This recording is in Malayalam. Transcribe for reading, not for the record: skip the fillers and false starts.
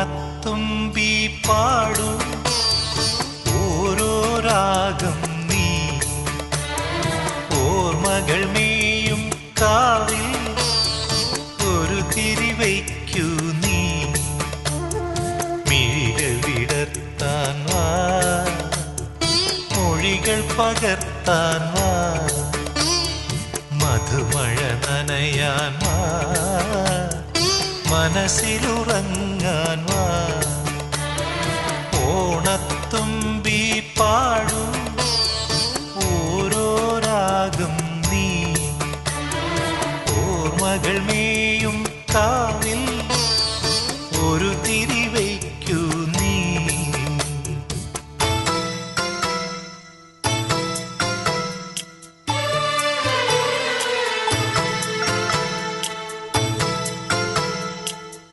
ഓണത്തുമ്പി പാടൂ ഓരോ രാഗം നീ ഓർമ്മകൾ മേയും കാവിൽ ഒരു തിരിവയ്ക്കൂ നീ മിഴികൾ വിടർത്താൻ വാ മൊഴികൾ പകർത്താൻ വാ മധുമഴ നനയാൻ വാ മനസ്സിലുറങ്ങാൻ വാ